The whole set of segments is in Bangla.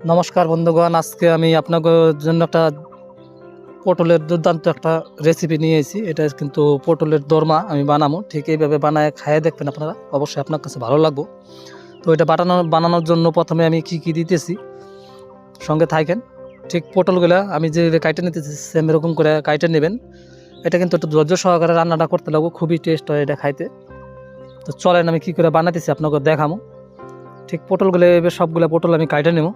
নমস্কার বন্ধুগণ, আজকে আমি আপনাদের জন্য একটা পটলের দুর্দান্ত একটা রেসিপি নিয়ে এসেছি। এটা কিন্তু পটলের দোরমা আমি বানাবো, ঠিক এইভাবে বানায় খাইয়ে দেখবেন আপনারা, অবশ্যই আপনার কাছে ভালো লাগবে। তো এটা বানানোর জন্য প্রথমে আমি কি দিতেছি সঙ্গে থাকেন। ঠিক পটলগুলা আমি যে কাইটে নিতেছি সেম এরকম করে কাইটে নেবেন। এটা কিন্তু একটু ধৈর্য সহকারে রান্নাটা করতে লাগবে, খুবই টেস্ট হয় এটা খাইতে। তো চলেন আমি কী করে বানাতেছি আপনাকে দেখাবো। ঠিক পটলগুলো এবার সবগুলো পটল আমি কাইটে নেবো।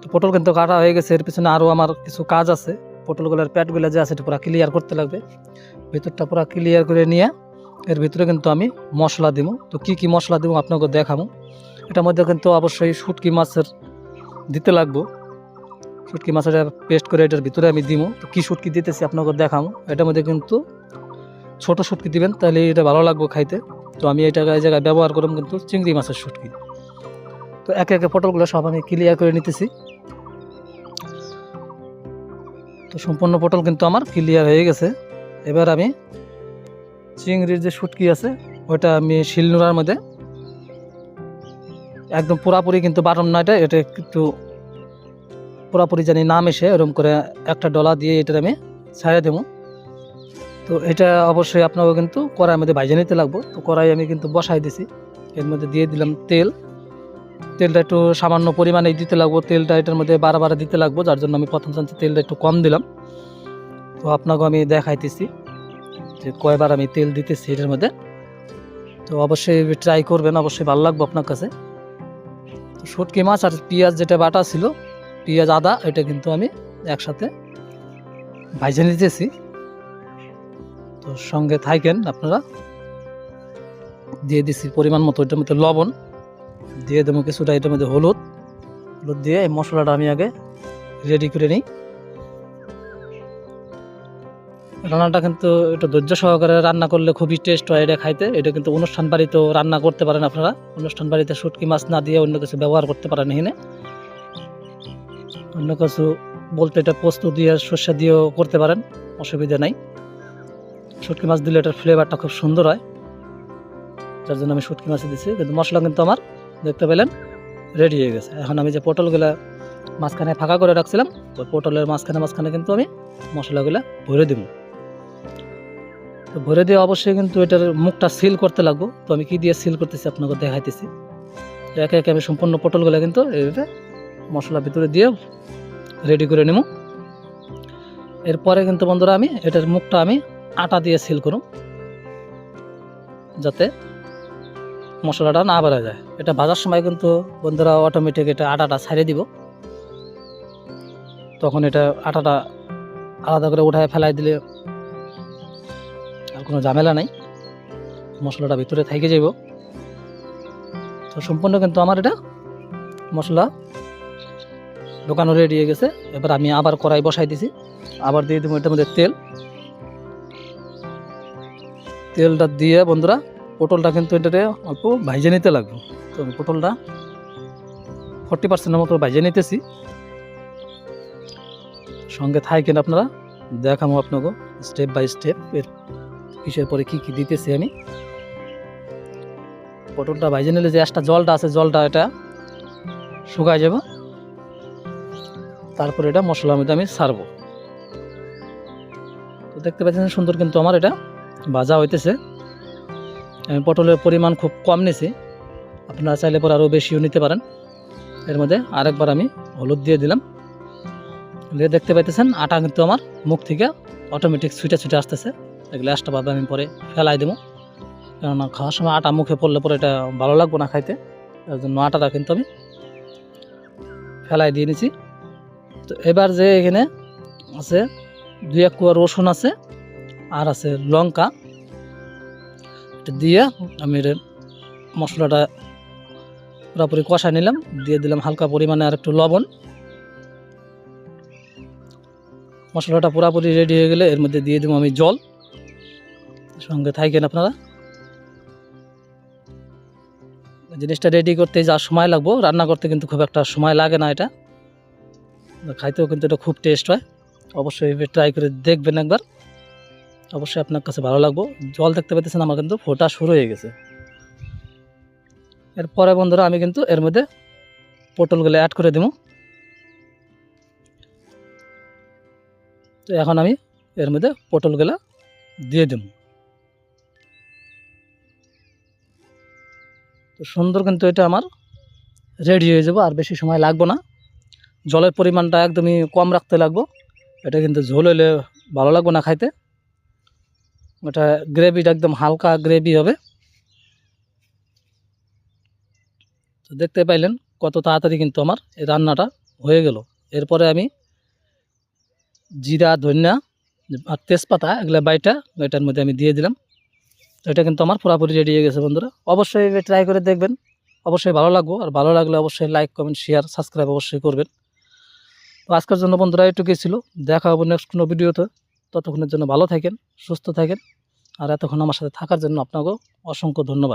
তো পটল কিন্তু কাটা হয়ে গেছে, এর পিছনে আরও আমার কিছু কাজ আছে। পটলগুলোর প্যাটগুলো যে আছে এটা পুরো ক্লিয়ার করতে লাগবে, ভিতরটা পুরো ক্লিয়ার করে নিয়ে এর ভিতরে কিন্তু আমি মশলা দিব। তো কি মশলা দিব আপনাকে দেখাবো। এটার মধ্যে কিন্তু অবশ্যই শুটকি মাছের দিতে লাগবো, শুটকি মাছের পেস্ট করে এটার ভিতরে আমি দিব। তো কী শুটকি দিতেছি আপনাকে দেখাবো। এটার মধ্যে কিন্তু ছোট শুটকি দিবেন, তাহলে এটা ভালো লাগবে খাইতে। তো আমি এটা এই জায়গায় ব্যবহার করব কিন্তু চিংড়ি মাছের শুটকি। তো একে একে পটলগুলো সব আমি ক্লিয়ার করে নিতেছি। তো সম্পূর্ণ পটল কিন্তু আমার ক্লিয়ার হয়ে গেছে। এবার আমি চিংড়ির যে শুটকি আছে ওইটা আমি শিলনোড়ার মধ্যে একদম পুরাপুরি কিন্তু বাটন না, এটা একটু পুরাপুরি জানি না মেশে এরকম করে একটা ডলা দিয়ে এটা আমি ছাড়িয়ে দেবো। তো এটা অবশ্যই আপনাকে কিন্তু কড়াইয়ের মধ্যে ভাজে নিতে লাগবো। তো কড়াই আমি কিন্তু বসাই দিছি, এর মধ্যে দিয়ে দিলাম তেলটা একটু সামান্য পরিমাণে দিতে লাগবো। তেলটা এটার মধ্যে বারবার দিতে লাগবো, যার জন্য আমি প্রথম চান্সে তেলটা একটু কম দিলাম। তো আপনাকে আমি দেখাইতেছি যে কয়বার আমি তেল দিতেছি এটার মধ্যে। তো অবশ্যই ট্রাই করবেন, অবশ্যই ভালো লাগবে আপনার কাছে। তো শুটকি মাছ আর পেঁয়াজ যেটা বাটা ছিল, পেঁয়াজ আদা, এটা কিন্তু আমি একসাথে ভাইজে নিতেছি। তো সঙ্গে থাকেন আপনারা। দিয়ে দিছি পরিমাণ মতো এটার মধ্যে লবণ, দিয়ে দেবো কিছুটা এটার মধ্যে হলুদ দিয়ে এই মশলাটা আমি আগে রেডি করে নিই। রান্নাটা কিন্তু একটু ধৈর্য সহকারে রান্না করলে খুবই টেস্ট হয় এটা খাইতে। এটা কিন্তু অনুষ্ঠান বাড়িতেও রান্না করতে পারেন আপনারা। অনুষ্ঠান বাড়িতে শুটকি মাছ না দিয়ে অন্য কিছু ব্যবহার করতে পারেন। এখানে অন্য কিছু বলতে এটা পোস্ত দিয়ে সর্ষে দিয়েও করতে পারেন, অসুবিধা নাই। শুটকি মাছ দিলে এটার ফ্লেভারটা খুব সুন্দর হয়, যার জন্য আমি শুটকি মাছ দিচ্ছি। কিন্তু মশলা কিন্তু আমার দেখতে পেলেন রেডি হয়ে গেছে। এখন আমি যে পটলগুলো মাঝখানে ফাঁকা করে রাখছিলাম, তো পটলের মাঝখানে কিন্তু আমি মশলাগুলো ভরে দিব। তো ভরে দিয়ে অবশ্যই কিন্তু এটার মুখটা সিল করতে লাগবো। তো আমি কি দিয়ে সিল করতেছি আপনাকে দেখাইতেছি। একে একে আমি সম্পূর্ণ পটলগুলো কিন্তু এইভাবে মশলার ভিতরে দিয়ে রেডি করে নেব। এরপরে কিন্তু বন্ধুরা আমি এটার মুখটা আমি আটা দিয়ে সিল করব, যাতে মশলাটা না বেড়ে যায়। এটা ভাজার সময় কিন্তু বন্ধুরা অটোমেটিক এটা আটাটা ছাড়িয়ে দিব, তখন এটা আটাটা আলাদা করে উঠায় ফেলাই দিলে আর কোনো ঝামেলা নাই, মশলাটা ভিতরে থেকে যাব। তো সম্পূর্ণ কিন্তু আমার এটা মশলা ঢোকানো রেডি হয়ে গেছে। এবার আমি আবার কড়াই বসাই দিছি, আবার দিয়ে দেবো এটার মধ্যে তেলটা দিয়ে বন্ধুরা পটলটা কিন্তু এটাতে অল্প ভাইজে নিতে লাগবে। তো আমি পটলটা 40% মতো ভাইজে নিতেছি। সঙ্গে থাকেন আপনারা, দেখাবো আপনাকে স্টেপ বাই স্টেপ এর কিসের পরে কি দিতেছি আমি। পটলটা ভাইজে নিলে যে একটা জলটা আছে, জলটা এটা শুকায় যাবে। তারপরে এটা মশলার মধ্যে আমি ছাড়বো। তো দেখতে পাচ্ছেন সুন্দর কিন্তু আমার এটা ভাজা হইতেছে। আমি পটলের পরিমাণ খুব কম নিছি, আপনারা চাইলে পরে আরও বেশিও নিতে পারেন। এর মধ্যে আরেকবার আমি হলুদ দিয়ে দিলাম। দেখতে পাইতেছেন আটা কিন্তু আমার মুখ থেকে অটোমেটিক ছুটে আসতেছে। এগুলো গ্লাসটা ভাবে আমি পরে ফেলাই দেবো, কেননা খাওয়ার সময় আটা মুখে পড়লে পরে এটা ভালো লাগবে না খাইতে। তার জন্য আটাটা কিন্তু আমি ফেলাই দিয়ে নিছি। তো এবার যে এখানে আছে 2-1 কোয়া রসুন আছে, আর আছে লঙ্কা, এটা দিয়ে আমি মশলাটা পুরোপুরি কষাই নিলাম। দিয়ে দিলাম হালকা পরিমাণে আর একটু লবণ। মশলাটা পুরোপুরি রেডি হয়ে গেলে এর মধ্যে দিয়ে দেবো আমি জল। সঙ্গে থাকেন আপনারা। জিনিসটা রেডি করতে যা সময় লাগবে, রান্না করতে কিন্তু খুব একটা সময় লাগে না। এটা খাইতেও কিন্তু এটা খুব টেস্ট হয়। অবশ্যই ট্রাই করে দেখবেন একবার, অবশ্যই আপনার কাছে ভালো লাগবে। জল দেখতে পেতেছেন আমার কিন্তু ফোটা শুরু হয়ে গেছে। এরপরে বন্ধুরা আমি কিন্তু এর মধ্যে পটলগুলো অ্যাড করে দেবো। তো এখন আমি এর মধ্যে পটলগুলা দিয়ে দেব। তো সুন্দর কিন্তু এটা আমার রেডি হয়ে যাব, আর বেশি সময় লাগবে না। জলের পরিমাণটা একদমই কম রাখতে লাগবো, এটা কিন্তু ঝোল হলে ভালো লাগবে না খাইতে। ওটা গ্রেভিটা একদম হালকা গ্রেভি হবে। তো দেখতে পাইলেন কত তাড়াতাড়ি কিন্তু আমার এই রান্নাটা হয়ে গেল। এরপরে আমি জিরা, ধনিয়া আর তেজপাতা এগুলো বাইটা এটার মধ্যে আমি দিয়ে দিলাম। তো এটা কিন্তু আমার পুরোপুরি রেডি হয়ে গেছে বন্ধুরা। অবশ্যই ট্রাই করে দেখবেন, অবশ্যই ভালো লাগবে। আর ভালো লাগলে অবশ্যই লাইক, কমেন্ট, শেয়ার, সাবস্ক্রাইব অবশ্যই করবেন। তো আজকের জন্য বন্ধুরা এটুকুই ছিল। দেখা হবে নেক্সট কোনো ভিডিওতে। ততক্ষণের জন্য ভালো থাকেন, সুস্থ থাকেন। আর এতক্ষণ আমার সাথে থাকার জন্য আপনাকেও অসংখ্য ধন্যবাদ।